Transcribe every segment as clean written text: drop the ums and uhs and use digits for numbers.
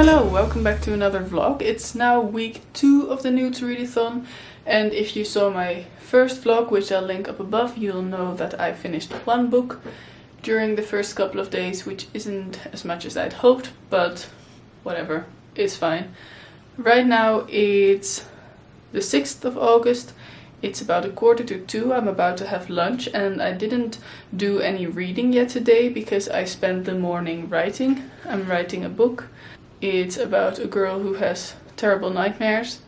Hello, welcome back to another vlog. It's now week 2 of the N.E.W.T.s, and if you saw my first vlog, which I'll link up above, you'll know that I finished one book during the first couple of days, which isn't as much as I'd hoped, but whatever, it's fine. Right now it's the 6th of August. It's about 1:45. I'm about to have lunch, and I didn't do any reading yet today because I spent the morning writing. I'm writing a book. It's about a girl who has terrible nightmares,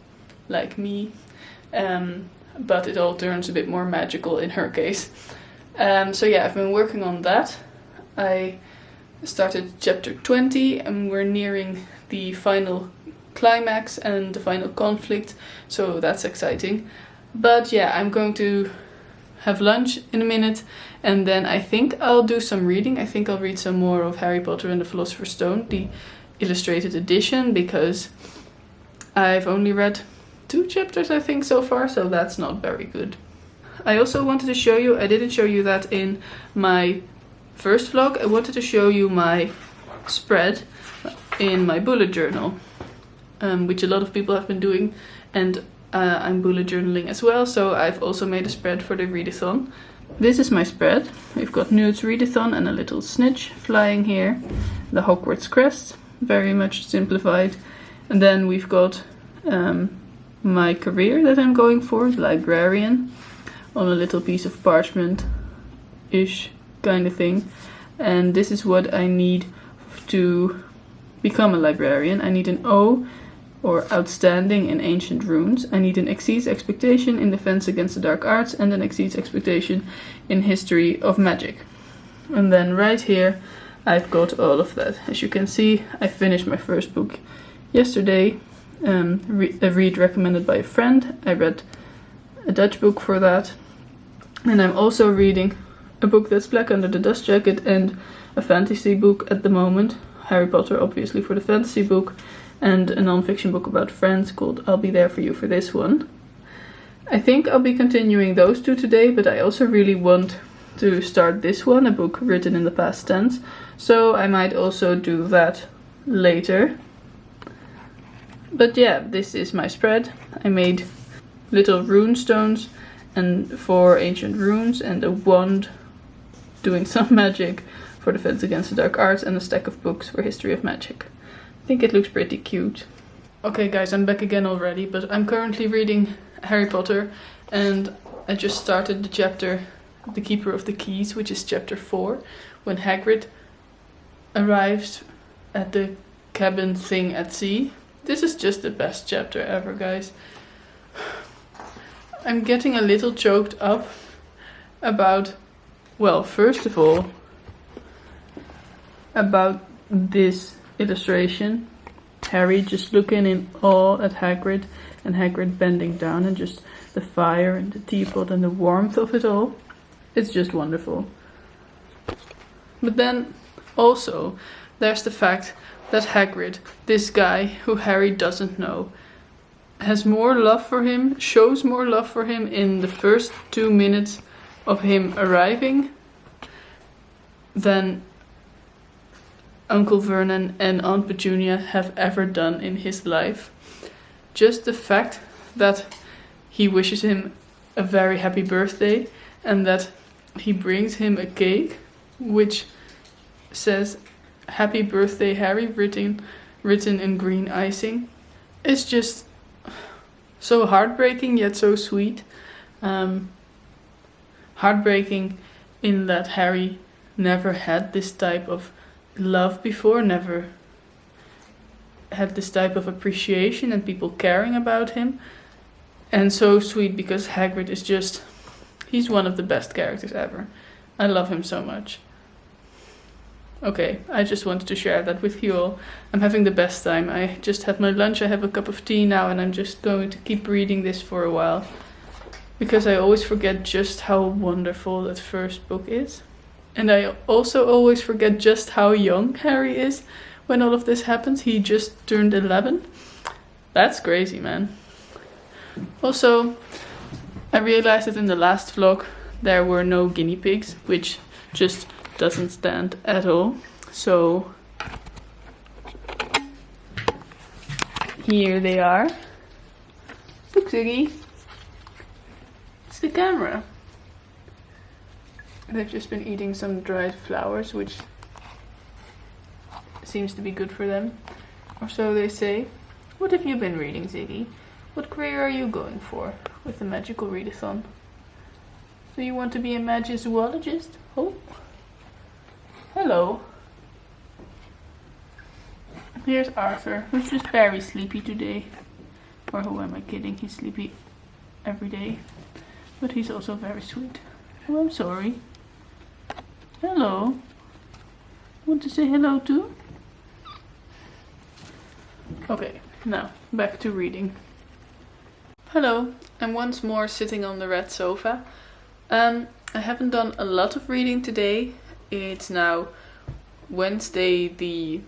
like me, but it all turns a bit more magical in her case. So yeah, I've been working on that. I started chapter 20 and we're nearing the final climax and the final conflict, so that's exciting. But yeah, I'm going to have lunch in a minute, and then I think I'll do some reading. I think I'll read some more of Harry Potter and the Philosopher's Stone, the illustrated edition, because I've only read 2 chapters I think so far, so that's not very good. I also wanted to show you, I didn't show you that in my first vlog, I wanted to show you my spread in my bullet journal, which a lot of people have been doing, and I'm bullet journaling as well, so I've also made a spread for the readathon. This is my spread. We've got N.E.W.T.s readathon and a little snitch flying here, the Hogwarts crest, very much simplified, and then we've got my career that I'm going for, librarian, on a little piece of parchment-ish kind of thing. And this is what I need to become a librarian. I need an O, or outstanding, in ancient runes. I need an exceeds expectation in defense against the dark arts, and an exceeds expectation in history of magic. And then right here I've got all of that. As you can see, I finished my first book yesterday, a read recommended by a friend. I read a Dutch book for that, and I'm also reading a book that's Black Under the Dust Jacket and a fantasy book at the moment. Harry Potter obviously for the fantasy book, and a non-fiction book about friends called I'll Be There For You for this one. I think I'll be continuing those 2 today, but I also really want to start this one, a book written in the past tense, so I might also do that later. But yeah, this is my spread. I made little rune stones and 4 ancient runes and a wand doing some magic for defense against the dark arts, and a stack of books for history of magic. I think it looks pretty cute. Okay guys, I'm back again already, but I'm currently reading Harry Potter, and I just started the chapter The Keeper of the Keys, which is chapter 4, when Hagrid arrives at the cabin thing at sea. This is just the best chapter ever, guys. I'm getting a little choked up about, well, first of all, about this illustration. Harry just looking in awe at Hagrid, and Hagrid bending down, and just the fire and the teapot and the warmth of it all. It's just wonderful. But then also there's the fact that Hagrid, this guy who Harry doesn't know, has more love for him, shows more love for him in the first 2 minutes of him arriving than Uncle Vernon and Aunt Petunia have ever done in his life. Just the fact that he wishes him a very happy birthday, and that he brings him a cake which says "Happy Birthday, Harry" written in green icing. It's just so heartbreaking yet so sweet. Heartbreaking in that Harry never had this type of love before, never had this type of appreciation and people caring about him. And so sweet because Hagrid is just, he's one of the best characters ever. I love him so much. Okay, I just wanted to share that with you all. I'm having the best time. I just had my lunch, I have a cup of tea now, and I'm just going to keep reading this for a while, because I always forget just how wonderful that first book is. And I also always forget just how young Harry is when all of this happens. He just turned 11. That's crazy, man. Also, I realized that in the last vlog there were no guinea pigs, which just doesn't stand at all. So here they are. Look, Ziggy. It's the camera. They've just been eating some dried flowers, which seems to be good for them. Or so they say. What have you been reading, Ziggy? What career are you going for with the magical readathon? Do you want to be a magizoologist? Oh. Hello. Here's Arthur, who's just very sleepy today. Or who am I kidding? He's sleepy every day. But he's also very sweet. Oh, I'm sorry. Hello. Want to say hello too? Okay, now back to reading. Hello, I'm once more sitting on the red sofa. I haven't done a lot of reading today. It's now Wednesday the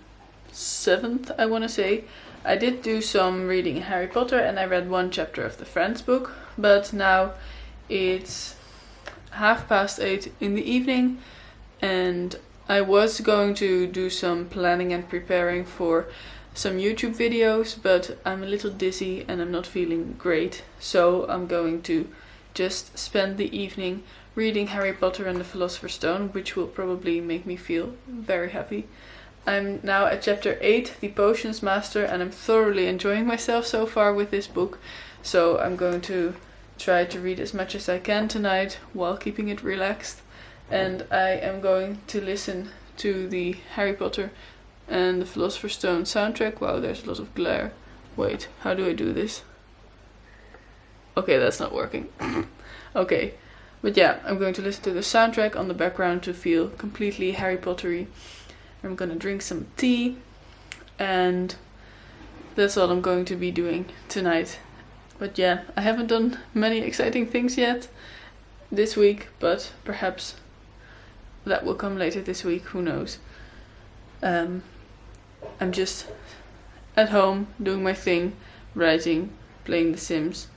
7th, I want to say. I did do some reading Harry Potter and I read one chapter of the Friends book, but now it's 8:30 in the evening and I was going to do some planning and preparing for some YouTube videos, but I'm a little dizzy and I'm not feeling great, so I'm going to just spend the evening reading Harry Potter and the Philosopher's Stone, which will probably make me feel very happy. I'm now at chapter 8, The Potions Master, and I'm thoroughly enjoying myself so far with this book, so I'm going to try to read as much as I can tonight while keeping it relaxed, and I am going to listen to the Harry Potter and the Philosopher's Stone soundtrack. Wow, there's a lot of glare. Wait, how do I do this? Okay, that's not working. Okay, but yeah, I'm going to listen to the soundtrack on the background to feel completely Harry Potter-y. I'm gonna drink some tea, and that's all I'm going to be doing tonight. But yeah, I haven't done many exciting things yet this week, but perhaps that will come later this week, who knows. I'm just at home doing my thing, writing, playing The Sims.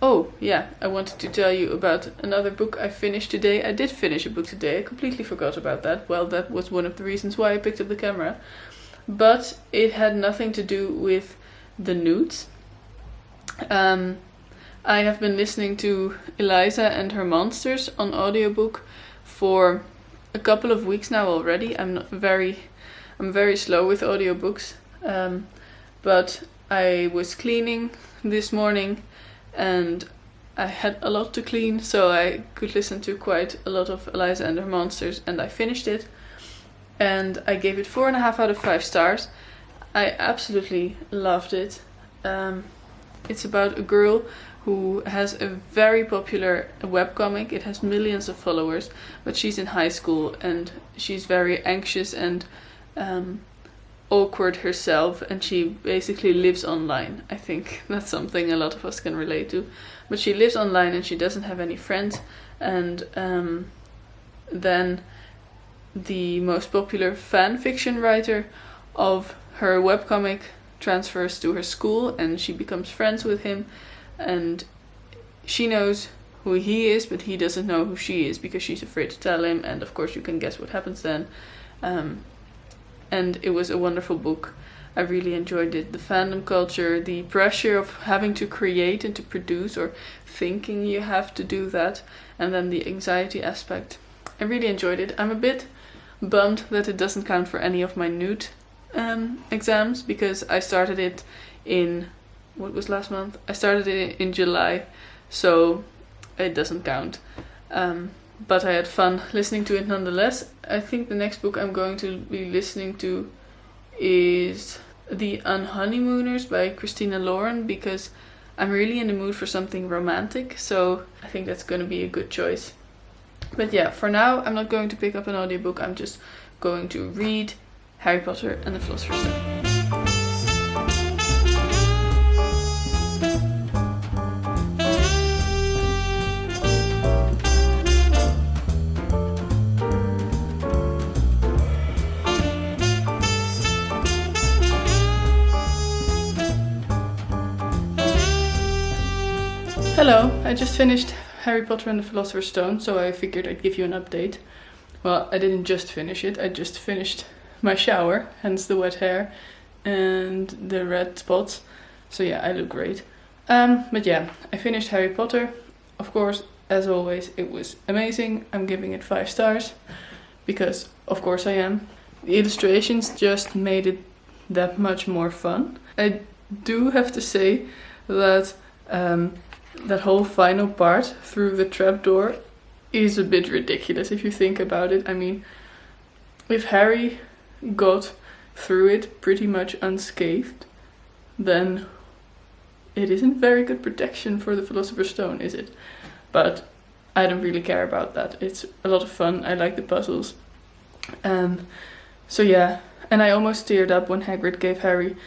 Oh yeah, I wanted to tell you about another book I finished today. I did finish a book today, I completely forgot about that. Well, that was one of the reasons why I picked up the camera. But it had nothing to do with the N.E.W.T.s. I have been listening to Eliza and Her Monsters on audiobook for a couple of weeks now already. I'm very slow with audiobooks, but I was cleaning this morning and I had a lot to clean, so I could listen to quite a lot of Eliza and Her Monsters, and I finished it and I gave it 4.5 out of 5 stars. I absolutely loved it. It's about a girl who has a very popular webcomic. It has millions of followers, but she's in high school and she's very anxious and awkward herself, and she basically lives online. I think that's something a lot of us can relate to. But she lives online and she doesn't have any friends, and then the most popular fan fiction writer of her webcomic transfers to her school and she becomes friends with him, and she knows who he is, but he doesn't know who she is because she's afraid to tell him, and of course you can guess what happens then. And it was a wonderful book. I really enjoyed it. The fandom culture, the pressure of having to create and to produce, or thinking you have to do that, and then the anxiety aspect. I really enjoyed it. I'm a bit bummed that it doesn't count for any of my N.E.W.T. Exams, because I started it in, what was last month? I started it in July, so it doesn't count. But I had fun listening to it nonetheless. I think the next book I'm going to be listening to is The Unhoneymooners by Christina Lauren, because I'm really in the mood for something romantic, so I think that's going to be a good choice. But yeah, for now I'm not going to pick up an audiobook, I'm just going to read Harry Potter and the Philosopher's Stone. Hello, I just finished Harry Potter and the Philosopher's Stone, so I figured I'd give you an update. Well, I didn't just finish it, I just finished my shower, hence the wet hair and the red spots. So yeah, I look great. But yeah, I finished Harry Potter. Of course, as always, it was amazing. I'm giving it 5 stars because of course I am. The illustrations just made it that much more fun. I do have to say that that whole final part through the trapdoor is a bit ridiculous if you think about it. I mean, if Harry got through it pretty much unscathed, then it isn't very good protection for the Philosopher's Stone, is it? But I don't really care about that. It's a lot of fun. I like the puzzles. So yeah, and I almost teared up when Hagrid gave Harry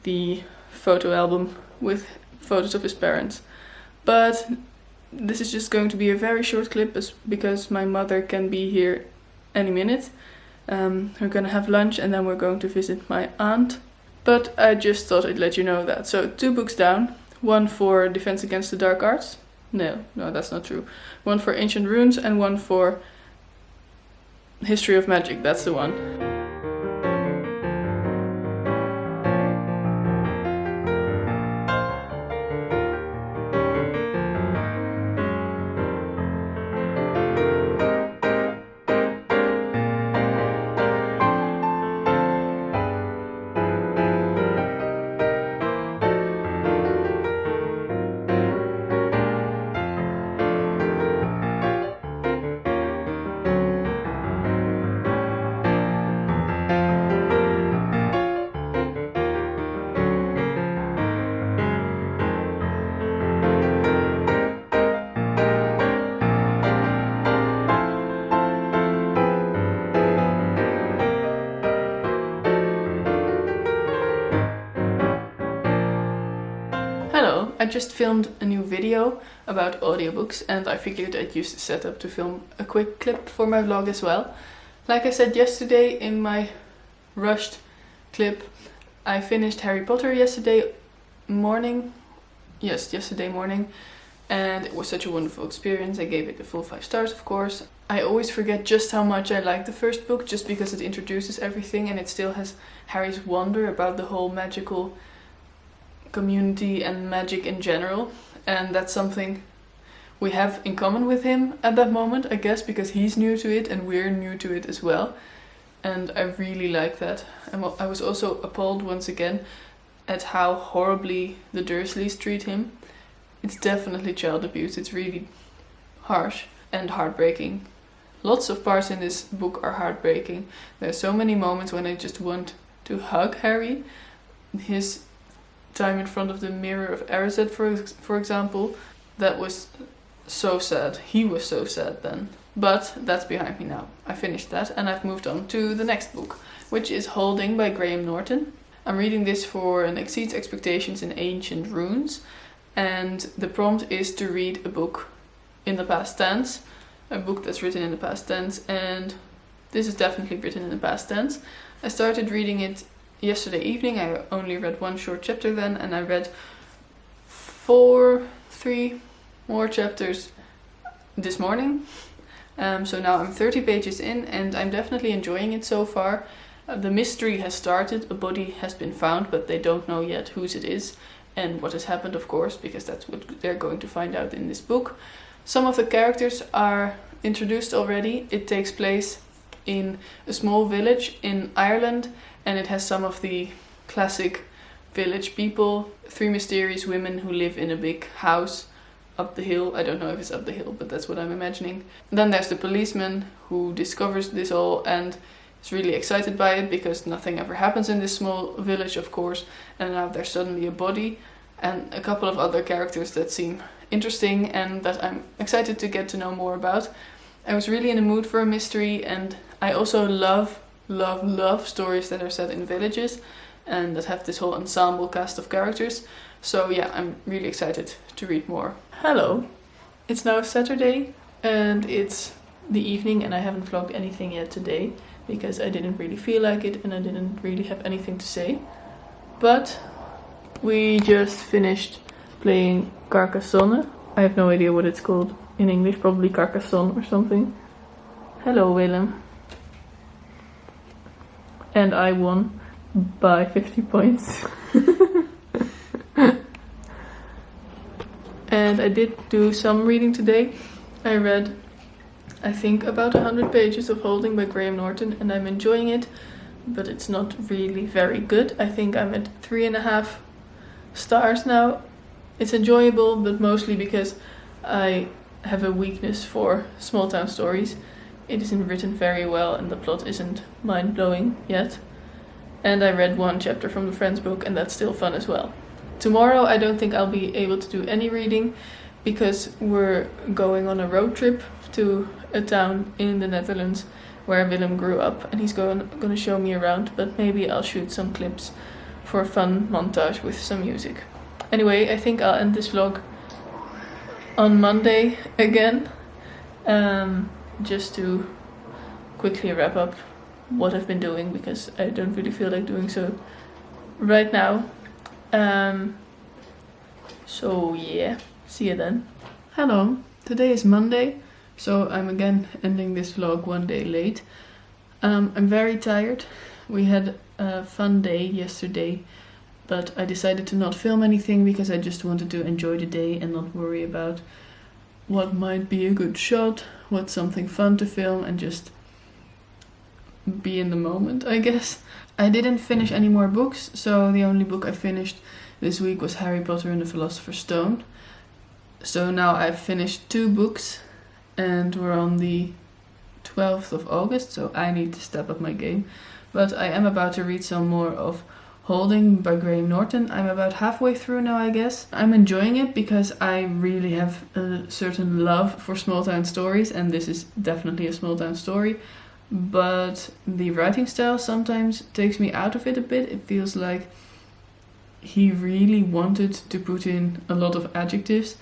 the photo album with photos of his parents. But this is just going to be a very short clip because my mother can be here any minute. We're gonna have lunch and then we're going to visit my aunt. But I just thought I'd let you know that. So 2 books down. 1 for Defense Against the Dark Arts. No, that's not true. 1 for Ancient Runes and 1 for History of Magic. That's the one. Hello, I just filmed a new video about audiobooks and I figured I'd use the setup to film a quick clip for my vlog as well. Like I said yesterday in my rushed clip, I finished Harry Potter yesterday morning. Yes, yesterday morning. And it was such a wonderful experience. I gave it the full 5 stars, of course. I always forget just how much I like the first book, just because it introduces everything and it still has Harry's wonder about the whole magical community and magic in general, and that's something we have in common with him at that moment, I guess, because he's new to it and we're new to it as well, and I really like that. And I was also appalled once again at how horribly the Dursleys treat him. It's definitely child abuse. It's really harsh and heartbreaking. Lots of parts in this book are heartbreaking. There are so many moments when I just want to hug Harry. His time in front of the mirror of Erised, for example, that was so sad. He was so sad then. But that's behind me now. I finished that and I've moved on to the next book, which is Holding by Graham Norton. I'm reading this for an Exceeds Expectations in Ancient Runes, and the prompt is to read a book in the past tense, a book that's written in the past tense, and this is definitely written in the past tense. I started reading it yesterday evening. I only read 1 short chapter then, and I read 3 more chapters this morning. So now I'm 30 pages in and I'm definitely enjoying it so far. The mystery has started. A body has been found, but they don't know yet whose it is and what has happened, of course, because that's what they're going to find out in this book. Some of the characters are introduced already. It takes place in a small village in Ireland, and it has some of the classic village people. 3 mysterious women who live in a big house up the hill. I don't know if it's up the hill, but that's what I'm imagining. Then there's the policeman who discovers this all and is really excited by it because nothing ever happens in this small village, of course. And now there's suddenly a body and a couple of other characters that seem interesting and that I'm excited to get to know more about. I was really in the mood for a mystery, and I also love stories that are set in villages and that have this whole ensemble cast of characters. So yeah, I'm really excited to read more. Hello, it's now Saturday and it's the evening and I haven't vlogged anything yet today because I didn't really feel like it and I didn't really have anything to say. But we just finished playing Carcassonne. I have no idea what it's called in English, probably Carcassonne or something. Hello Willem. And I won by 50 points. And I did do some reading today. I read, I think, about 100 pages of Holding by Graham Norton, and I'm enjoying it, but it's not really very good. I think I'm at 3.5 stars now. It's enjoyable, but mostly because I have a weakness for small town stories. It isn't written very well and the plot isn't mind-blowing yet. And I read one chapter from the Friends book, and that's still fun as well. Tomorrow I don't think I'll be able to do any reading because we're going on a road trip to a town in the Netherlands where Willem grew up, and he's going to show me around, but maybe I'll shoot some clips for a fun montage with some music. Anyway, I think I'll end this vlog on Monday again, just to quickly wrap up what I've been doing, because I don't really feel like doing so right now. So yeah, see you then. Hello, today is Monday, so I'm again ending this vlog one day late. I'm very tired. We had a fun day yesterday, but I decided to not film anything because I just wanted to enjoy the day and not worry about what might be a good shot, what's something fun to film, and just be in the moment, I guess. I didn't finish any more books, so the only book I finished this week was Harry Potter and the Philosopher's Stone. So now I've finished 2 books and we're on the 12th of August, so I need to step up my game. But I am about to read some more of Holding by Graham Norton. I'm about halfway through now, I guess. I'm enjoying it because I really have a certain love for small town stories, and this is definitely a small town story. But the writing style sometimes takes me out of it a bit. It feels like he really wanted to put in a lot of adjectives,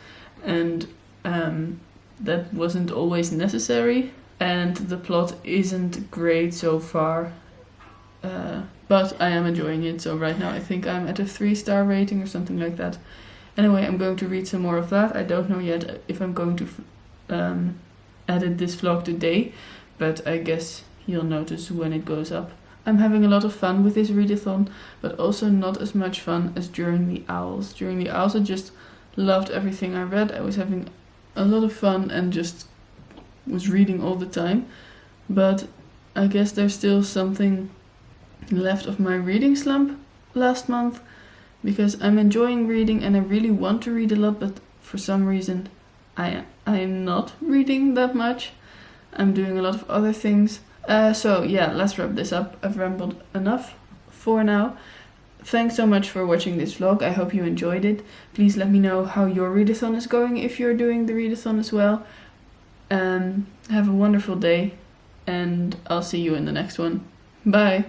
and that wasn't always necessary. And the plot isn't great so far, but I am enjoying it. So right now I think I'm at a 3-star rating or something like that. Anyway, I'm going to read some more of that. I don't know yet if I'm going to edit this vlog today, but I guess you'll notice when it goes up. I'm having a lot of fun with this readathon, but also not as much fun as during the Owls. During the Owls I just loved everything I read. I was having a lot of fun and just was reading all the time. But I guess there's still something left of my reading slump last month, because I'm enjoying reading and I really want to read a lot, but for some reason I am not reading that much. I'm doing a lot of other things. So yeah, let's wrap this up. I've rambled enough for now. Thanks so much for watching this vlog. I hope you enjoyed it. Please let me know how your readathon is going if you're doing the readathon as well. Have a wonderful day, and I'll see you in the next one. Bye!